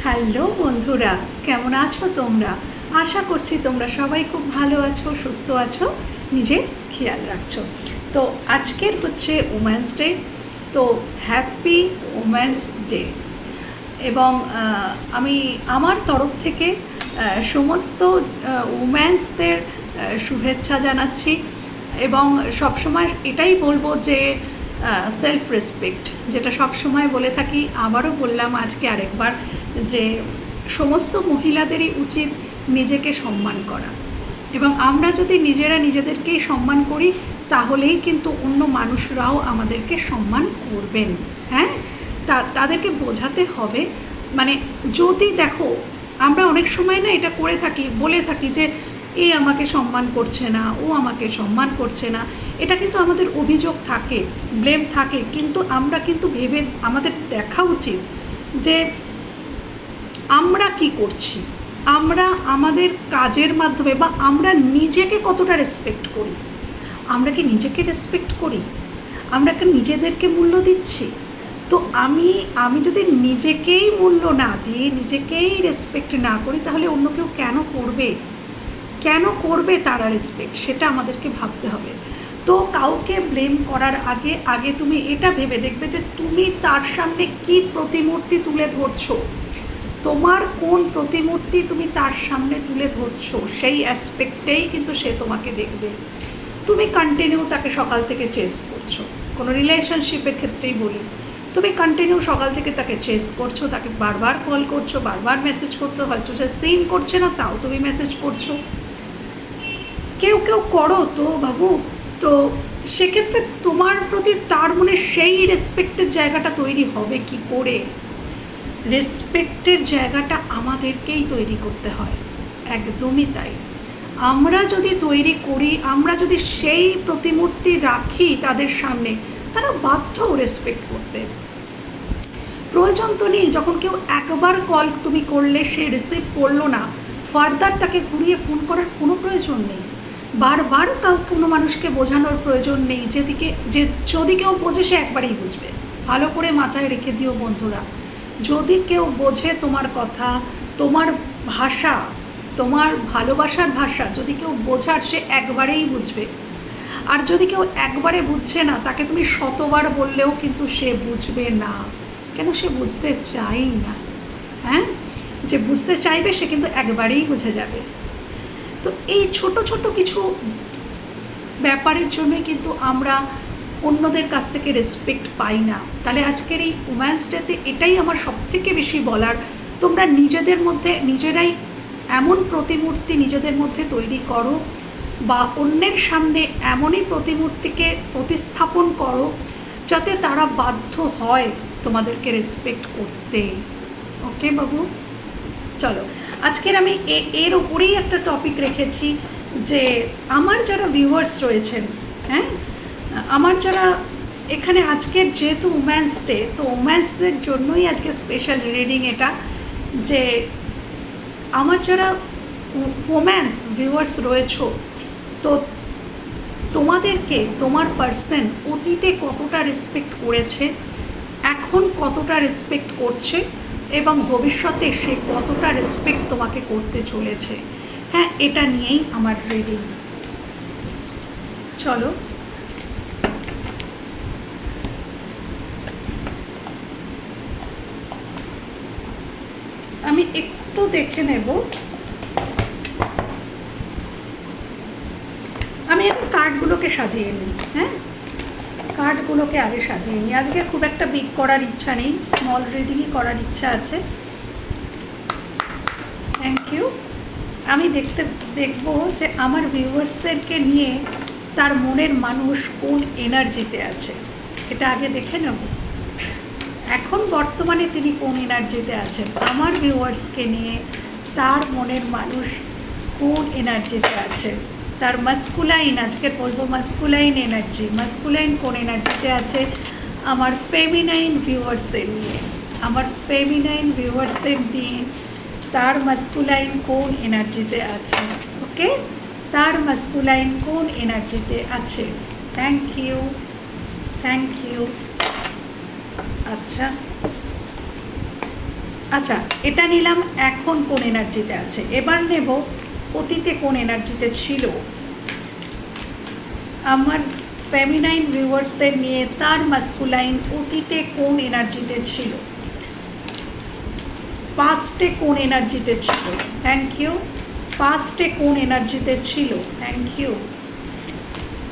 Hello বন্ধুরা, কেমন আছো তোমরা? আশা করছি তোমরা সবাই খুব ভালো আছো, সুস্থ আছো, নিজের খেয়াল রাখছো। তো আজকের হচ্ছে উমেন্স ডে। তো হ্যাপি উমেন্স ডে। এবং আমি আমার তরফ থেকে সমস্ত উমেন্সদের শুভেচ্ছা জানাচ্ছি। এবং সবসময় এটাই বলবো যে সেলফ রেসপেক্ট, যেটা সবসময় বলে থাকি, আবারও বললাম আজকে আরেকবার, যে সমস্ত মহিলাদেরই উচিত নিজেকে সম্মান করা। এবং আমরা যদি নিজেরা নিজেদেরকেই সম্মান করি, তাহলেই কিন্তু অন্য মানুষরাও আমাদেরকে সম্মান করবেন। হ্যাঁ, তাদেরকে বোঝাতে হবে। মানে যদি দেখো, আমরা অনেক সময় না এটা করে থাকি, বলে থাকি যে এ আমাকে সম্মান করছে না, ও আমাকে সম্মান করছে না। এটা কিন্তু আমাদের অভিযোগ থাকে, ব্লেম থাকে, কিন্তু আমরা কিন্তু ভেবে আমাদের দেখা উচিত যে আমরা কি করছি, আমরা আমাদের কাজের মাধ্যমে বা আমরা নিজেকে কতটা রেসপেক্ট করি। আমরা কি নিজেকে রেসপেক্ট করি? আমরা কি নিজেদেরকে মূল্য দিচ্ছি? তো আমি যদি নিজেকেই মূল্য না দিয়ে, নিজেকেই রেসপেক্ট না করি, তাহলে অন্য কেউ কেন করবে তারা রেসপেক্ট, সেটা আমাদেরকে ভাবতে হবে। তো কাউকে ব্লেম করার আগে তুমি এটা ভেবে দেখবে যে তুমি তার সামনে কি প্রতিমূর্তি তুলে ধরছো, তোমার কোন প্রতিমূর্তি তুমি তার সামনে তুলে ধরছো, সেই অ্যাসপেক্টেই কিন্তু সে তোমাকে দেখবে। তুমি কন্টিনিউ তাকে সকাল থেকে চেস করছো, কোনো রিলেশনশিপের ক্ষেত্রেই বলি, তুমি কন্টিনিউ সকাল থেকে তাকে চেস করছো, তাকে বারবার কল করছো, বারবার মেসেজ করতে, হয়তো সে সিন করছে না, তাও তুমি মেসেজ করছো। কেউ করো তো বাবু। তো সেক্ষেত্রে তোমার প্রতি তার মনে সেই রেসপেক্টের জায়গাটা তৈরি হবে কি করে? রেসপেক্টের জায়গাটা আমাদেরকেই তৈরি করতে হয়, একদমই তাই। আমরা যদি তৈরি করি, আমরা যদি সেই প্রতিমূর্তি রাখি তাদের সামনে, তারা বাধ্য রেসপেক্ট করতে। প্রয়োজন তো নেই, যখন কেউ একবার কল তুমি করলে সে রিসিভ করলো না, ফার্দার তাকে ঘুরিয়ে ফোন করার কোনো প্রয়োজন নেই। বারবার কোনো মানুষকে বোঝানোর প্রয়োজন নেই। যদি কেউ বোঝে সে একবারেই বুঝবে। ভালো করে মাথায় রেখে দিও বন্ধুরা, যদি কেউ বোঝে তোমার কথা, তোমার ভাষা, তোমার ভালোবাসার ভাষা যদি কেউ বোঝার, সে একবারেই বুঝবে। আর যদি কেউ একবারে বুঝছে না, তাকে তুমি শতবার বললেও কিন্তু সে বুঝবে না। কেন? সে বুঝতে চাই না। হ্যাঁ, যে বুঝতে চাইবে সে কিন্তু একবারেই বুঝে যাবে। তো এই ছোট ছোট কিছু ব্যাপারের জন্যই কিন্তু আমরা অন্যদের কাছ থেকে রেসপেক্ট পাই না। তাহলে আজকের এই উমেন্স ডেতে এটাই আমার সবথেকে বেশি বলার, তোমরা নিজেদের মধ্যে নিজেরাই এমন প্রতিমূর্তি নিজেদের মধ্যে তৈরি করো, বা অন্যের সামনে এমনই প্রতিমূর্তিকে প্রতিস্থাপন করো যাতে তারা বাধ্য হয় তোমাদেরকে রেসপেক্ট করতে। ওকে বাবু, চলো আজকের আমি এর উপরেই একটা টপিক রেখেছি, যে আমার যারা ভিউয়ার্স রয়েছেন, হ্যাঁ, আমার যারা এখানে আজকের যেহেতু উমেন্স ডে, তো উমেন্সদের জন্যই আজকে স্পেশাল রিডিং এটা, যে আমার যারা উমেন্স ভিউয়ার্স রয়েছো, তো তোমাদেরকে তোমার পার্সন অতীতে কতটা রেসপেক্ট করেছে, এখন কতটা রেসপেক্ট করছে, এবং ভবিষ্যতে সে কতটা রেসপেক্ট তোমাকে করতে চলেছে। হ্যাঁ, এটা নিয়েই আমার রিডিং। চলো আমি একটু দেখে নেব। আমি এখন কার্ডগুলোকে সাজিয়ে নিই। হ্যাঁ, কার্ডগুলোকে আগে সাজিয়ে নিই। আজকে খুব একটা বিগ করার ইচ্ছা নেই, স্মল রিডিংই করার ইচ্ছা আছে। Thank you. আমি দেখব যে আমার ভিউয়ার্সদেরকে নিয়ে তার মনের মানুষ কোন এনার্জিতে আছে, এটা আগে দেখে নেব। এখন বর্তমানে তিনি কোন এনার্জিতে আছেন, আমার ভিউয়ার্সকে নিয়ে তার মনের মানুষ কোন এনার্জিতে আছে, তার মাস্কুলাইন, আজকে বলবো মাস্কুলাইন এনার্জি, মাস্কুলাইন কোন এনার্জিতে আছে আমার ফেমিনাইন ভিউয়ার্সদের নিয়ে, আমার ফেমিনাইন ভিউয়ার্সদের নিয়ে তার মাস্কুলাইন কোন এনার্জিতে আছে। ওকে, তার মাস্কুলাইন কোন এনার্জিতে আছে। Thank you, thank you. আচ্ছা, আচ্ছা, এটা নিলাম এখন কোন এনার্জিতে আছে। এবার নেব অতীতে কোন এনার্জিতে ছিল। আমার ফেমিনাইন ভিউয়ার্সদের নিয়ে তার মাস্কুলাইন অতীতে কোন এনার্জিতে ছিল, পাস্টে কোন এনার্জিতে ছিল। Thank you. পাস্টে কোন এনার্জিতে ছিল। Thank you,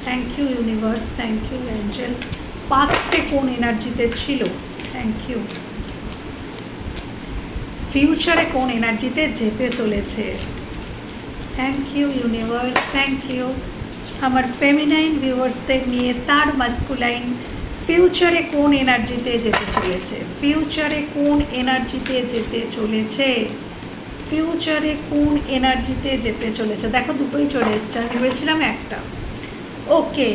thank you universe, thank you angel. পাস্টে কোন এনার্জিতে ছিল। Thank you. ফিউচারে কোন এনার্জিতে যেতে চলেছে। Thank you universe, thank you. আমার ফেমিনাইন ভিউয়ার্সদের নিয়ে তার মাস্কুলাইন ফিউচারে কোন এনার্জিতে যেতে চলেছে। ফিউচারে কোন এনার্জিতে যেতে চলেছে। ফিউচারে কোন এনার্জিতে যেতে চলেছে। দেখো দুটোই চলে এসছে, আমি ভেবেছিলাম একটা। ওকে,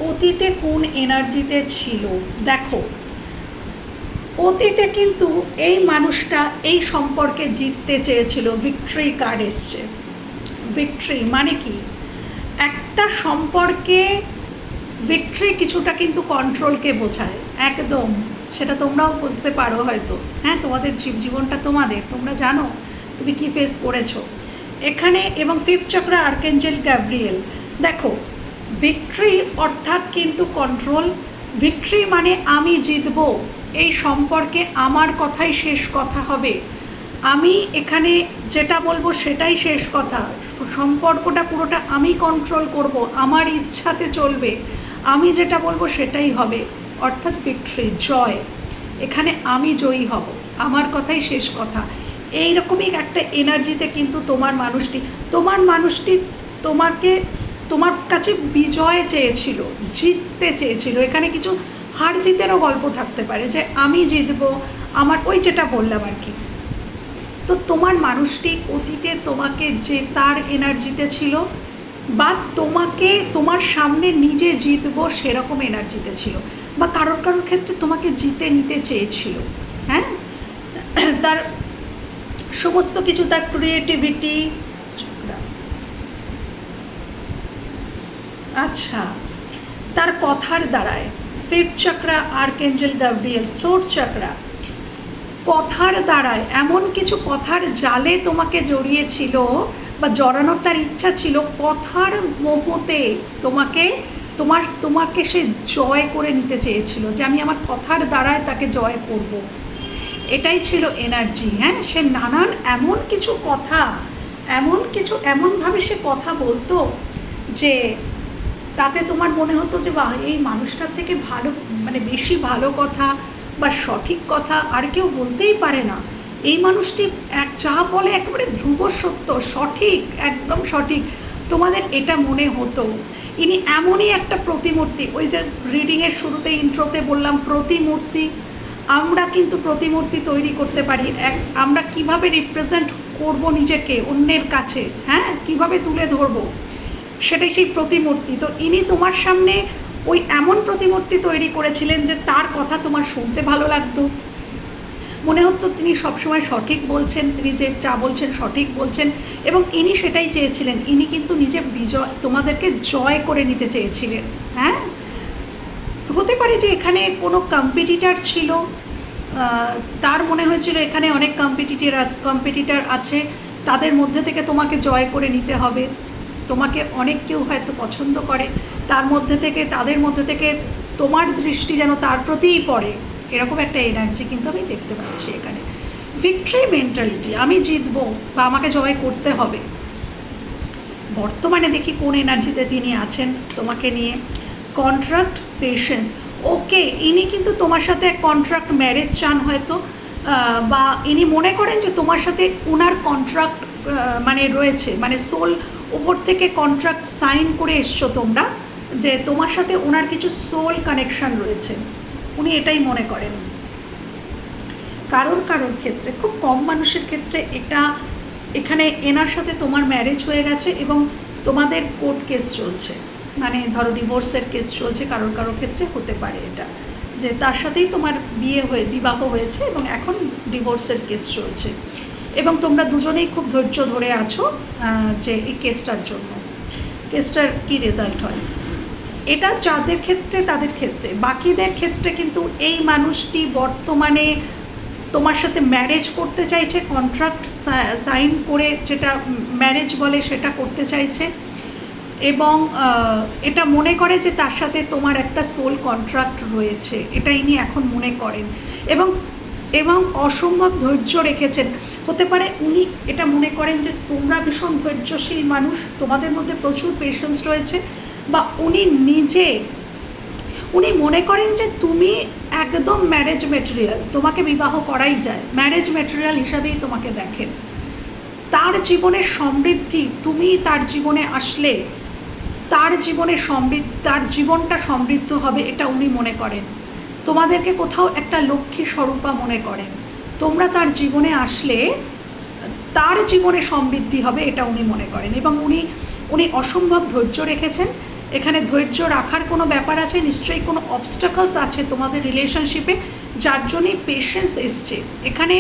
অতীতে কোন এনার্জিতে ছিল। দেখো অতীতে কিন্তু এই মানুষটা এই সম্পর্কে জিততে চেয়েছিল। ভিক্টরি কার্ড এসছে। ভিক্টরি মানে কি, একটা সম্পর্কে ভিক্টরি কিছুটা কিন্তু কন্ট্রোলকে বোঝায় একদম। সেটা তোমরাও বুঝতে পারো হয়তো, হ্যাঁ, তোমাদের জীবনটা তোমাদের, তোমরা জানো তুমি কি ফেস করেছো এখানে। এবং ফিফথ চক্র আর্কেঞ্জেল গ্যাব্রিয়েল। দেখো ভিক্টরি অর্থাৎ কিন্তু কন্ট্রোল। ভিক্টরি মানে আমি জিতবো, এই সম্পর্কে আমার কথাই শেষ কথা হবে, আমি এখানে যেটা বলবো সেটাই শেষ কথা, সম্পর্কটা পুরোটা আমি কন্ট্রোল করব, আমার ইচ্ছাতে চলবে, আমি যেটা বলবো সেটাই হবে, অর্থাৎ ভিক্টরি, জয়। এখানে আমি জয়ী হব, আমার কথাই শেষ কথা। এই রকমই একটা এনার্জিতে কিন্তু তোমার মানুষটি তোমাকে, তোমার কাছে বিজয় চেয়েছিল, জিততে চেয়েছিল। এখানে কিছু হার জিতেরও গল্প থাকতে পারে, যে আমি জিতবো, আমার ওই যেটা বললাম আর কি। তো তোমার মানুষটি অতীতে তোমাকে যে তার এনার্জিতে ছিল, বা তোমাকে তোমার সামনে নিজে জিতবো সেরকম এনার্জিতে ছিল, বা কারোর ক্ষেত্রে তোমাকে জিতে নিতে চেয়েছিল। হ্যাঁ, তার সমস্ত কিছু, তার ক্রিয়েটিভিটি। আচ্ছা, তার কথার দ্বারায়। Fifth chakra আর্কেঞ্জেল Gabriel, throat chakra, কথার দ্বারায় এমন কিছু কথার জালে তোমাকে জড়িয়েছিল বা জড়ানোর তার ইচ্ছা ছিল। কথার মোহতে তোমাকে সে জয় করে নিতে চেয়েছিল, যে আমি আমার কথার দ্বারায় তাকে জয় করব। এটাই ছিল এনার্জি। হ্যাঁ, সে নানান এমন কিছু কথা, এমনভাবে সে কথা বলতো যে তাতে তোমার মনে হতো যে বাহ, এই মানুষটার থেকে ভালো, মানে বেশি ভালো কথা বা সঠিক কথা আর কেউ বলতেই পারে না। এই মানুষটি যা বলে একেবারে ধ্রুব সত্য, সঠিক, একদম সঠিক। তোমাদের এটা মনে হতো। ইনি এমনই একটা প্রতিমূর্তি। ওই যে রিডিংয়ের শুরুতে ইন্ট্রোতে বললাম প্রতিমূর্তি, আমরা কিন্তু প্রতিমূর্তি তৈরি করতে পারি। আমরা কিভাবে রিপ্রেজেন্ট করব নিজেকে অন্যের কাছে, হ্যাঁ, কিভাবে তুলে ধরবো, সেটাই সেই প্রতিমূর্তি। তো ইনি তোমার সামনে ওই এমন প্রতিমূর্তি তৈরি করেছিলেন যে তার কথা তোমার শুনতে ভালো লাগতো, মনে হতো তিনি সবসময় সঠিক বলছেন, তিনি যে যা বলছেন সঠিক বলছেন, এবং ইনি সেটাই চেয়েছিলেন। ইনি কিন্তু নিজে তোমাদেরকে জয় করে নিতে চেয়েছিলেন। হ্যাঁ, হতে পারে যে এখানে কোনো কম্পিটিটার ছিল, তার মনে হয়েছিল এখানে অনেক কম্পিটিটার আছে, তাদের মধ্যে থেকে তোমাকে জয় করে নিতে হবে। তোমাকে অনেক কেউ হয়তো পছন্দ করে, তাদের মধ্যে থেকে তোমার দৃষ্টি যেন তার প্রতিই পড়ে, এরকম একটা এনার্জি কিন্তু আমি দেখতে পাচ্ছি এখানে। ভিক্টরি মেন্টালিটি, আমি জিতবো বা আমাকে জয় করতে হবে। বর্তমানে দেখি কোন এনার্জিতে তিনি আছেন তোমাকে নিয়ে। Contract, patience. ওকে, ইনি কিন্তু তোমার সাথে এক কন্ট্রাক্ট ম্যারেজ চান হয়তো, বা ইনি মনে করেন যে তোমার সাথে ওনার কন্ট্রাক্ট মানে রয়েছে, মানে সোল উপর থেকে কন্ট্রাক্ট সাইন করে এসছো তোমরা, যে তোমার সাথে ওনার কিছু সোল কানেকশান রয়েছে, উনি এটাই মনে করেন। কারোর ক্ষেত্রে, খুব কম মানুষের ক্ষেত্রে এটা, এখানে এনার সাথে তোমার ম্যারেজ হয়ে গেছে এবং তোমাদের কোর্ট কেস চলছে, মানে ধরো ডিভোর্সের কেস চলছে। কারোর ক্ষেত্রে হতে পারে এটা, যে তার সাথেই তোমার বিবাহ হয়েছে এবং এখন ডিভোর্সের কেস চলছে, এবং তোমরা দুজনেই খুব ধৈর্য ধরে আছো যে এই কেসটার জন্য, কেসটার কী রেজাল্ট হয়। এটা যাদের ক্ষেত্রে তাদের ক্ষেত্রে, বাকিদের ক্ষেত্রে কিন্তু এই মানুষটি বর্তমানে তোমার সাথে ম্যারেজ করতে চাইছে, কন্ট্রাক্ট সাইন করে যেটা ম্যারেজ বলে সেটা করতে চাইছে, এবং এটা মনে করে যে তার সাথে তোমার একটা সোল কন্ট্রাক্ট রয়েছে, এটা ইনি এখন মনে করেন, এবং এবং অসম্ভব ধৈর্য রেখেছেন। হতে পারে উনি এটা মনে করেন যে তোমরা ভীষণ ধৈর্যশীল মানুষ, তোমাদের মধ্যে প্রচুর পেশেন্স রয়েছে, বা উনি মনে করেন যে তুমি একদম ম্যারেজ মেটেরিয়াল, তোমাকে বিবাহ করাই যায়, ম্যারেজ মেটেরিয়াল হিসাবেই তোমাকে দেখেন। তার জীবনের সমৃদ্ধি, তুমি তার জীবনে আসলে তার জীবনটা সমৃদ্ধ হবে, এটা উনি মনে করেন। তোমাদেরকে কোথাও একটা লক্ষ্মী স্বরূপা মনে করেন, তোমরা তার জীবনে আসলে তার জীবনে সমৃদ্ধি হবে, এটা উনি মনে করেন, এবং উনি অসম্ভব ধৈর্য রেখেছেন। এখানে ধৈর্য রাখার কোনো ব্যাপার আছে, নিশ্চয়ই কোনো অবস্টাকলস আছে তোমাদের রিলেশনশিপে, যার জন্যই পেশেন্স এসছে। এখানে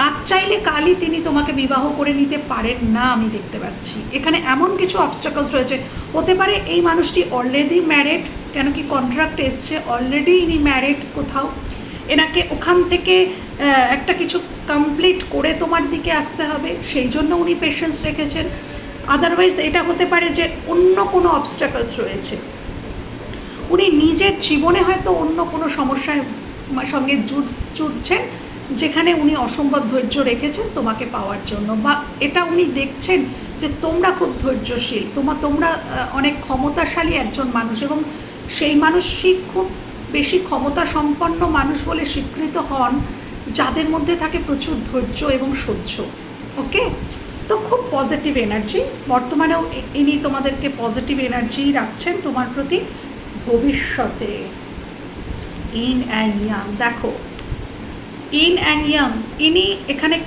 আজ চাইলে কালই তিনি তোমাকে বিবাহ করে নিতে পারেন না, আমি দেখতে পাচ্ছি। এখানে এমন কিছু অবস্টাকলস রয়েছে, হতে পারে এই মানুষটি অলরেডি ম্যারেড, কেন কি কন্ট্রাক্ট এসছে, অলরেডি ইনি ম্যারেড কোথাও, এনাকে ওখান থেকে একটা কিছু কমপ্লিট করে তোমার দিকে আসতে হবে, সেই জন্য উনি পেশেন্স রেখেছেন। আদারওয়াইজ এটা হতে পারে যে অন্য কোনো অবস্টাকলস রয়েছে, উনি নিজের জীবনে হয়তো অন্য কোনো সমস্যার সঙ্গে যুঝছেন, যেখানে উনি অসম্ভব ধৈর্য রেখেছেন তোমাকে পাওয়ার জন্য, বা এটা উনি দেখছেন যে তোমরা খুব ধৈর্যশীল, তোমরা অনেক ক্ষমতাশালী একজন মানুষ, এবং সেই মানুষই খুব বেশি ক্ষমতা সম্পন্ন মানুষ বলে স্বীকৃত হন যাদের মধ্যে থাকে প্রচুর ধৈর্য এবং সহ্য। ওকে, তো খুব পজিটিভ এনার্জি বর্তমানেও ইনি তোমাদেরকে পজিটিভ এনার্জি রাখছেন তোমার প্রতি। ভবিষ্যতে ইন অ্যান্ড ইয়াং, দেখো ইন অ্যান্ড ইয়াং, এখানে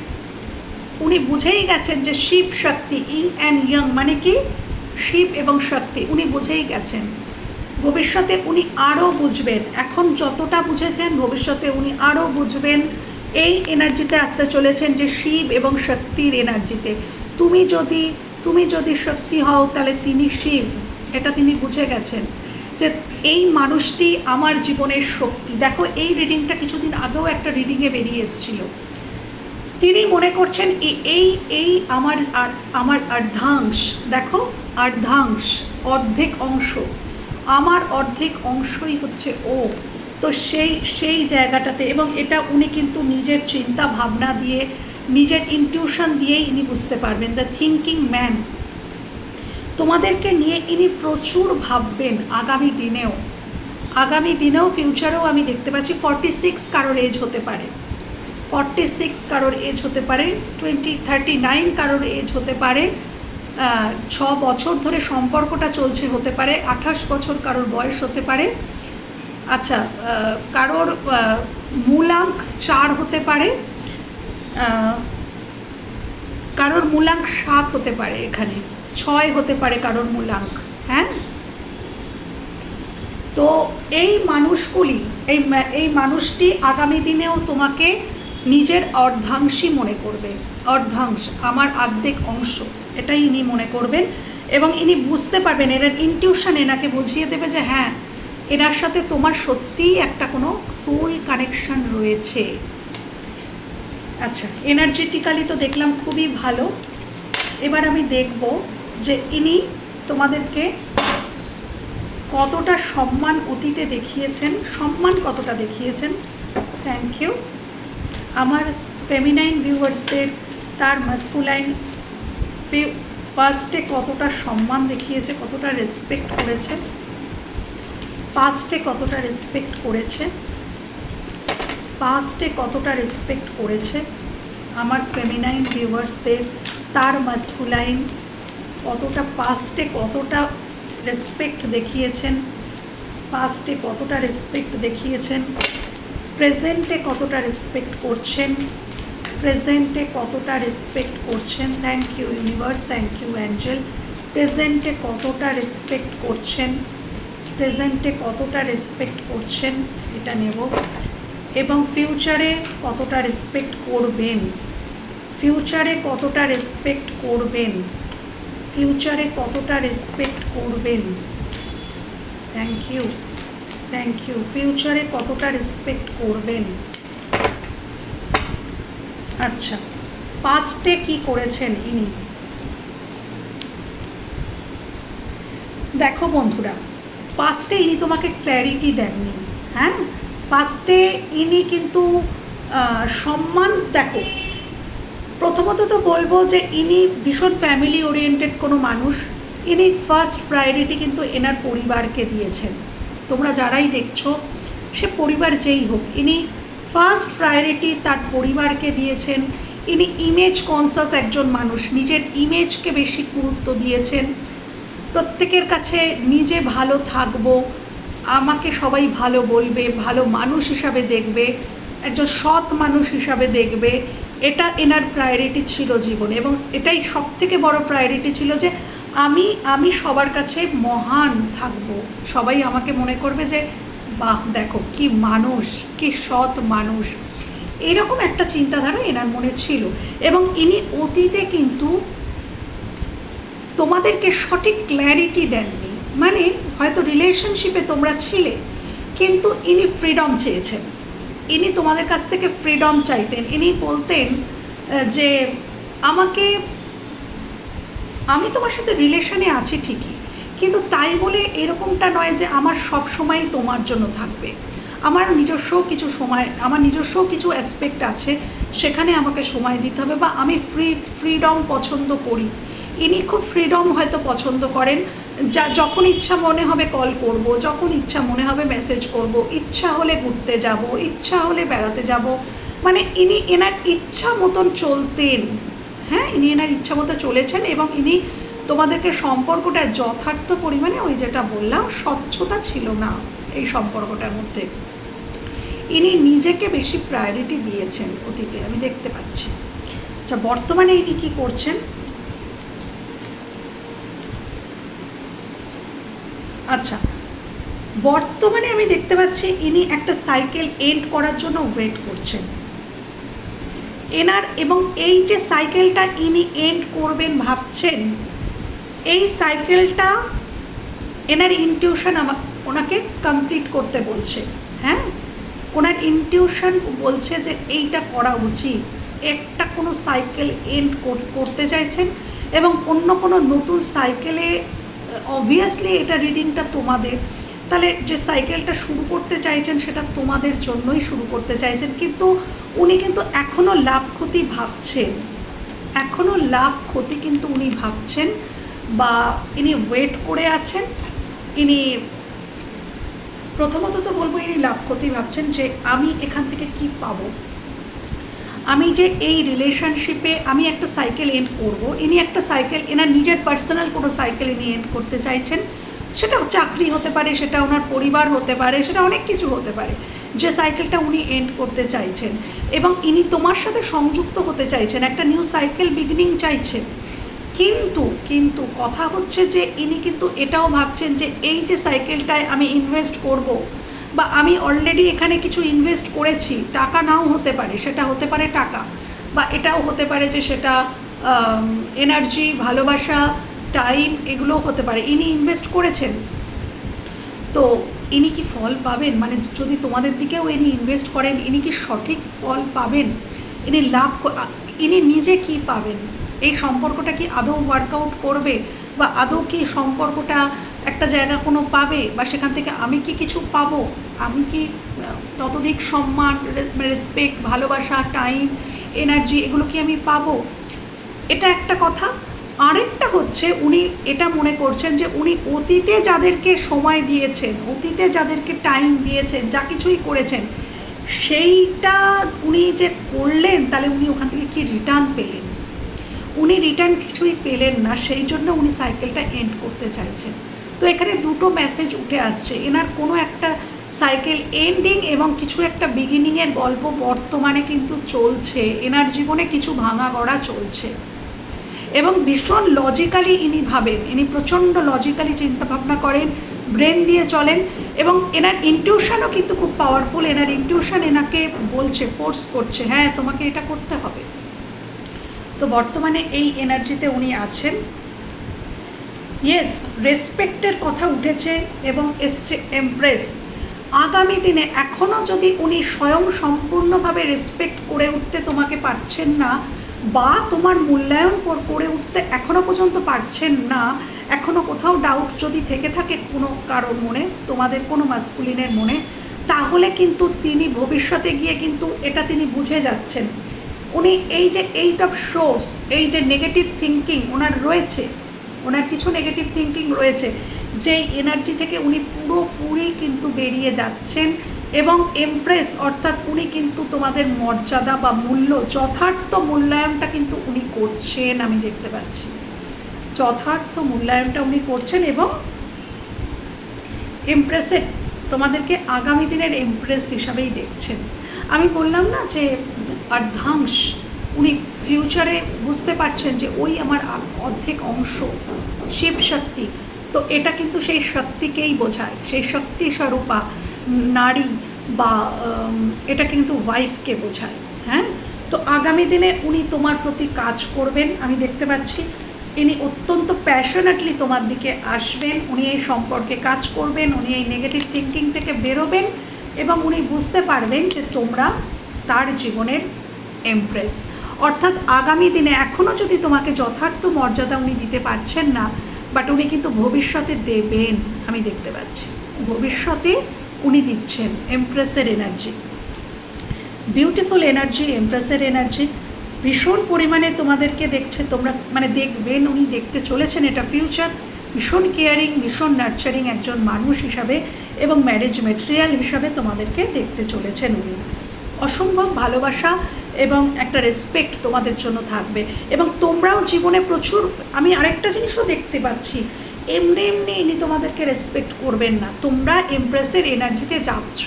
উনি বুঝেই গেছেন যে শিব শক্তি, ইন অ্যান্ড ইয়াং মানে কি শিব এবং শক্তি, উনি বুঝেই গেছেন। ভবিষ্যতে উনি আরও বুঝবেন, এখন যতটা বুঝেছেন ভবিষ্যতে উনি আরও বুঝবেন। এই এনার্জিতে আসতে চলেছেন যে শিব এবং শক্তির এনার্জিতে। তুমি যদি শক্তি হও তাহলে তিনি শিব, এটা তিনি বুঝে গেছেন যে এই মানুষটি আমার জীবনের শক্তি। দেখো এই রিডিংটা কিছুদিন আগেও একটা রিডিংয়ে বেরিয়ে এসেছিল। তিনি মনে করছেন এই আমার অর্ধাংশ, দেখো অর্ধাংশ, অর্ধেক অংশ, আমার অর্ধেক অংশই হচ্ছে ও। তো সেই জায়গাটাতে, এবং এটা উনি কিন্তু নিজের চিন্তা ভাবনা দিয়ে, নিজের ইনটিউশন দিয়েই ইনি বুঝতে পারবেন। দ্য থিঙ্কিং ম্যান, তোমাদেরকে নিয়ে ইনি প্রচুর ভাববেন আগামী দিনেও ফিউচারেও। আমি দেখতে পাচ্ছি 46 কারোর এজ হতে পারে, 46 কারোর এজ হতে পারে, 39 কারোর এজ হতে পারে, 6 বছর ধরে সম্পর্কটা চলছে হতে পারে, 28 বছর কারোর বয়স হতে পারে, আচ্ছা কারোর মূলাঙ্ক 4 হতে পারে, কারোর মূলাঙ্ক 7 হতে পারে, এখানে 6 হতে পারে কারোর মূলাঙ্ক। হ্যাঁ, তো এই মানুষগুলি, এই মানুষটি আগামী দিনেও তোমাকে নিজের অর্ধাংশই মনে করবে। অর্ধাংশ, আমার অর্ধেক অংশ, এটাই ইনি মনে করবেন, এবং ইনি বুঝতে পারবেন, এনার ইনটিউশন এনাকে বুঝিয়ে দেবে যে হ্যাঁ, এনার সাথে তোমার সত্যিই একটা কোনো সোল কানেকশন রয়েছে। আচ্ছা, এনার্জেটিক্যালি তো দেখলাম খুবই ভালো। এবার আমি দেখব যে ইনি তোমাদেরকে কতটা সম্মান অতীতে দেখিয়েছেন, সম্মান কতটা দেখিয়েছেন। Thank you. আমার ফেমিনাইন ভিউয়ার্সদের তার মাস্কুলাইন পাস্টে কতটা সম্মান দেখিয়েছে, কতটা রেসপেক্ট করেছে, পাস্টে কতটা রেসপেক্ট করেছে, পাস্টে কতটা রেসপেক্ট করেছে আমার ফেমিনাইন ভিউয়ার্সদের তার মাস্কুলাইন কতটা পাস্টে কতটা রেসপেক্ট দেখিয়েছেন, পাস্টে কতটা রেসপেক্ট দেখিয়েছেন, প্রেজেন্টে কতটা রেসপেক্ট করছেন, প্রেজেন্টে কতটা রেসপেক্ট করছেন। Thank you universe, thank you angel. প্রেজেন্টে কতটা রেসপেক্ট করছেন, প্রেজেন্টে কতটা রেসপেক্ট করছেন, এটা নেব, এবং ফিউচারে কতটা রেসপেক্ট করবেন, ফিউচারে কতটা রেসপেক্ট করবেন, ফিউচারে কতটা রেসপেক্ট করবেন। Thank you. ফিউচারে কতটা রেসপেক্ট করবেন। আচ্ছা, পাস্টে কি করেছেন ইনি? দেখো বন্ধুরা, পাস্টে ইনি তোমাকে ক্ল্যারিটি দেননি। হ্যাঁ, পাস্টে ইনি কিন্তু সম্মান, দেখো প্রথমত তো বলবো যে ইনি ভীষণ ফ্যামিলি ওরিয়েন্টেড কোনো মানুষ। ইনি ফার্স্ট প্রায়োরিটি কিন্তু এনার পরিবারকে দিয়েছেন। তোমরা যারাই দেখছো, সে পরিবার যেই হোক, ইনি ফার্স্ট প্রায়োরিটি তার পরিবারকে দিয়েছেন। ইনি ইমেজ কনসাস একজন মানুষ, নিজের ইমেজকে বেশি গুরুত্ব দিয়েছেন। প্রত্যেকের কাছে নিজে ভালো থাকবো, আমাকে সবাই ভালো বলবে, ভালো মানুষ হিসাবে দেখবে, একজন সৎ মানুষ হিসাবে দেখবে, এটা এনার প্রায়োরিটি ছিল জীবনে। এবং এটাই সবথেকে বড় প্রায়োরিটি ছিল যে আমি সবার কাছে মহান থাকব, সবাই আমাকে মনে করবে যে বাহ দেখো কি মানুষ, কি সৎ মানুষ, এইরকম একটা চিন্তাধারা এনার মনে ছিল। এবং ইনি অতীতে কিন্তু তোমাদেরকে সঠিক ক্ল্যারিটি দেননি, মানে হয়তো রিলেশনশিপে তোমরা ছিলে কিন্তু ইনি ফ্রিডম চেয়েছেন, ইনি তোমাদের কাছ থেকে ফ্রিডম চাইতেন। ইনি বলতেন যে আমি তোমার সাথে রিলেশনে আছি ঠিকই, কিন্তু তাই বলে এরকমটা নয় যে আমার সব সময় তোমার জন্য থাকবে। আমার নিজস্ব কিছু অ্যাসপেক্ট আছে, সেখানে আমাকে সময় দিতে হবে, বা আমি ফ্রিডম পছন্দ করি। ইনি খুব ফ্রিডম হয়তো পছন্দ করেন, যখন ইচ্ছা মনে হবে কল করব, যখন ইচ্ছা মনে হবে মেসেজ করব, ইচ্ছা হলে ঘুরতে যাব, ইচ্ছা হলে বেড়াতে যাব, মানে ইনি এনার ইচ্ছা মতন চলতেন। হ্যাঁ, ইনি এনার ইচ্ছা মতো চলেছেন। এবং ইনি তোমাদেরকে সম্পর্কটা যথার্থ পরিমাণে, ওই যেটা বললাম, স্বচ্ছতা ছিল না এই সম্পর্কটার মধ্যে। ইনি নিজেকে বেশি প্রায়োরিটি দিয়েছেন অতীতে, আমি দেখতে পাচ্ছি। আচ্ছা, বর্তমানে ইনি কি করছেন? আচ্ছা, বর্তমানে আমি দেখতে পাচ্ছি ইনি একটা সাইকেল এন্ড করার জন্য ওয়েট করছেন এনার। এবং এই যে সাইকেলটা ইনি এন্ড করবেন ভাবছেন, এই সাইকেলটা এনার ইনটিউশন ওনাকে কমপ্লিট করতে বলছে। হ্যাঁ, ওনার ইনটিউশন বলছে যে এইটা করা উচিত, একটা কোনো সাইকেল এন্ড করতে চাইছেন এবং অন্য কোনো নতুন সাইকেলে, অবভিয়াসলি এটা রিডিংটা তোমাদের, তাহলে যে সাইকেলটা শুরু করতে চাইছেন সেটা তোমাদের জন্যই শুরু করতে চাইছেন। কিন্তু উনি কিন্তু এখনও লাভ ক্ষতি ভাবছেন, এখনও লাভ ক্ষতি কিন্তু উনি ভাবছেন, বা ইনি ওয়েট করে আছেন। ইনি প্রথমত তো বলবো ইনি লাভ ক্ষতি ভাবছেন যে আমি এখান থেকে কি পাবো, আমি যে এই রিলেশনশিপে আমি একটা সাইকেল এন্ড করব। ইনি একটা সাইকেল, এনার নিজের পার্সোনাল কোনো সাইকেল ইনি এন্ড করতে চাইছেন, সেটা চাকরি হতে পারে, সেটা ওনার পরিবার হতে পারে, সেটা অনেক কিছু হতে পারে, যে সাইকেলটা উনি এন্ড করতে চাইছেন। এবং ইনি তোমার সাথে সংযুক্ত হতে চাইছেন, একটা নিউ সাইকেল বিগিনিং চাইছেন। কিন্তু কথা হচ্ছে যে ইনি কিন্তু এটাও ভাবছেন যে এই যে সাইকেলটায় আমি ইনভেস্ট করব, বা আমি অলরেডি এখানে কিছু ইনভেস্ট করেছি, টাকা নাও হতে পারে, সেটা হতে পারে টাকা, বা এটাও হতে পারে যে সেটা এনার্জি, ভালোবাসা, টাইম, এগুলোও হতে পারে। ইনি ইনভেস্ট করেছেন, তো ইনি কি ফল পাবেন? মানে যদি তোমাদের দিকেও ইনি ইনভেস্ট করেন, ইনি কি সঠিক ফল পাবেন? ইনি নিজে কি পাবেন? এই সম্পর্কটা কি আদৌ ওয়ার্কআউট করবে, বা আদৌ কি সম্পর্কটা একটা জায়গা কোনো পাবে, বা সেখান থেকে আমি কি কিছু পাবো? আমি কি ততোধিক সম্মান, রেসপেক্ট, ভালোবাসা, টাইম, এনার্জি, এগুলো কি আমি পাবো? এটা একটা কথা। আরেকটা হচ্ছে উনি এটা মনে করছেন যে উনি অতীতে যাদেরকে সময় দিয়েছেন, অতীতে যাদেরকে টাইম দিয়েছেন, যা কিছুই করেছেন, সেইটা উনি যে করলেন, তাহলে উনি ওখান থেকে কি রিটার্ন পেলেন? উনি রিটার্ন কিছুই পেলেন না, সেই জন্য উনি সাইকেলটা এন্ড করতে চাইছেন। তো এখানে দুটো মেসেজ উঠে আসছে, এনার কোনো একটা সাইকেল এন্ডিং এবং কিছু একটা বিগিনিংয়ের গল্প বর্তমানে কিন্তু চলছে, এনার জীবনে কিছু ভাঙা গড়া চলছে। এবং ভীষণ লজিক্যালি ইনি ভাবেন, ইনি প্রচণ্ড লজিক্যালি চিন্তাভাবনা করেন, ব্রেন দিয়ে চলেন, এবং এনার ইনটিউশনও কিন্তু খুব পাওয়ারফুল। এনার ইনটিউশন এনাকে বলছে, ফোর্স করছে, হ্যাঁ তোমাকে এটা করতে হবে। তো বর্তমানে এই এনার্জিতে উনি আছেন। ইয়েস, রেসপেক্টের কথা উঠেছে এবং এসছে এমপ্রেস। আগামী দিনে এখনও যদি উনি স্বয়ং সম্পূর্ণভাবে রেসপেক্ট করে উঠতে তোমাকে পারছেন না, বা তোমার মূল্যায়ন করে উঠতে এখনও পর্যন্ত পারছেন না, এখনও কোথাও ডাউট যদি থেকে থাকে কোনো কারোর মনে, তোমাদের কোনো মাস্কুলিনের মনে, তাহলে কিন্তু তিনি ভবিষ্যতে গিয়ে কিন্তু এটা তিনি বুঝে যাচ্ছেন। উনি এই যে এইট অফ সোর্স, এই যে নেগেটিভ থিঙ্কিং ওনার রয়েছে, ওনার কিছু নেগেটিভ থিঙ্কিং রয়েছে, যেই এনার্জি থেকে উনি পুরোপুরি কিন্তু বেরিয়ে যাচ্ছেন। এবং এমপ্রেস অর্থাৎ উনি কিন্তু তোমাদের মর্যাদা বা মূল্য, যথার্থ মূল্যায়নটা কিন্তু উনি করছেন, আমি দেখতে পাচ্ছি যথার্থ মূল্যায়নটা উনি করছেন। এবং এমপ্রেসের তোমাদেরকে আগামী দিনের এমপ্রেস হিসাবেই দেখছেন। আমি বললাম না যে অর্ধাংশ, উনি ফিউচারে বুঝতে পারছেন যে ওই আমার অর্ধেক অংশ শিব শক্তি, তো এটা কিন্তু সেই শক্তিকেই বোঝায়, সেই শক্তি স্বরূপা নারী, বা এটা কিন্তু ওয়াইফকে বোঝায়। হ্যাঁ, তো আগামী দিনে উনি তোমার প্রতি কাজ করবেন, আমি দেখতে পাচ্ছি ইনি অত্যন্ত প্যাশনেটলি তোমার দিকে আসবেন, উনি এই সম্পর্কে কাজ করবেন, উনি এই নেগেটিভ থিঙ্কিং থেকে বেরোবেন, এবং উনি বুঝতে পারবেন যে তোমরা তার জীবনের এমপ্রেস। অর্থাৎ আগামী দিনে এখনও যদি তোমাকে যথার্থ মর্যাদা উনি দিতে পারছেন না, বাট উনি কিন্তু ভবিষ্যতে দেবেন, আমি দেখতে পাচ্ছি ভবিষ্যতে উনি দিচ্ছেন। এমপ্রেসের এনার্জি, বিউটিফুল এনার্জি, এমপ্রেসের এনার্জি ভীষণ পরিমাণে তোমাদেরকে দেখছে, তোমরা মানে দেখবেন, উনি দেখতে চলেছেন এটা ফিউচার। ভীষণ কেয়ারিং, ভীষণ নার্চারিং একজন মানুষ হিসাবে এবং ম্যারেজ মেটেরিয়াল হিসাবে তোমাদেরকে দেখতে চলেছেন উনি। অসম্ভব ভালোবাসা এবং একটা রেসপেক্ট তোমাদের জন্য থাকবে। এবং তোমরাও জীবনে প্রচুর, আমি আরেকটা জিনিসও দেখতে পাচ্ছি, এমনি এমনি ইনি তোমাদেরকে রেসপেক্ট করবেন না, তোমরা এমপ্রেসের এনার্জিতে যাচ্ছ,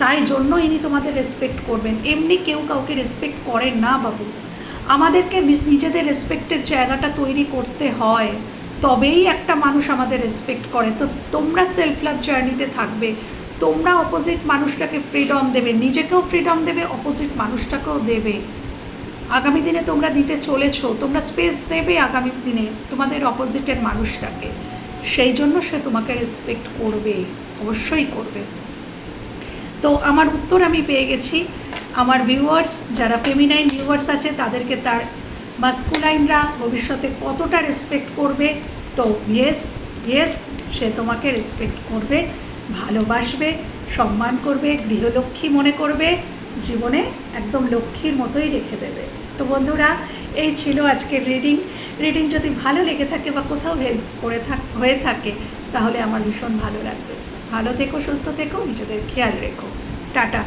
তাই জন্য ইনি তোমাদের রেসপেক্ট করবেন। এমনি কেউ কাউকে রেসপেক্ট করেন না বাবু, আমাদেরকে নিজেদের রেসপেক্টের জায়গাটা তৈরি করতে হয়, তবেই একটা মানুষ আমাদের রেসপেক্ট করে। তো তোমরা সেলফ লাভ জার্নিতে থাকবে, তোমরা অপোজিট মানুষটাকে ফ্রিডম দেবে, নিজেকেও ফ্রিডম দেবে, অপোজিট মানুষটাকেও দেবে। আগামী দিনে তোমরা দিতে চলেছো, তোমরা স্পেস দেবে আগামী দিনে তোমাদের অপোজিটের মানুষটাকে, সেই জন্য সে তোমাকে রেসপেক্ট করবে, অবশ্যই করবে। তো আমার উত্তর আমি পেয়ে গেছি। আমার ভিউয়ার্স যারা ফেমিনাইন ভিউয়ার্স আছে তাদেরকে তার মাস্কুলাইনরা ভবিষ্যতে কতটা রেসপেক্ট করবে, তো ইয়েস ইয়েস, সে তোমাকে রেসপেক্ট করবে, ভালোবাসবে, সম্মান করবে, গৃহলক্ষ্মী মনে করবে, জীবনে একদম লক্ষ্মীর মতোই রেখে দেবে। তো বন্ধুরা, এই ছিল আজকের রিডিং যদি ভালো লেগে থাকে বা কোথাও হেল্প হয়ে থাকে তাহলে আমার ভীষণ ভালো লাগবে। ভালো থেকো, সুস্থ থেকো, নিজেদের খেয়াল রেখো। টাটা।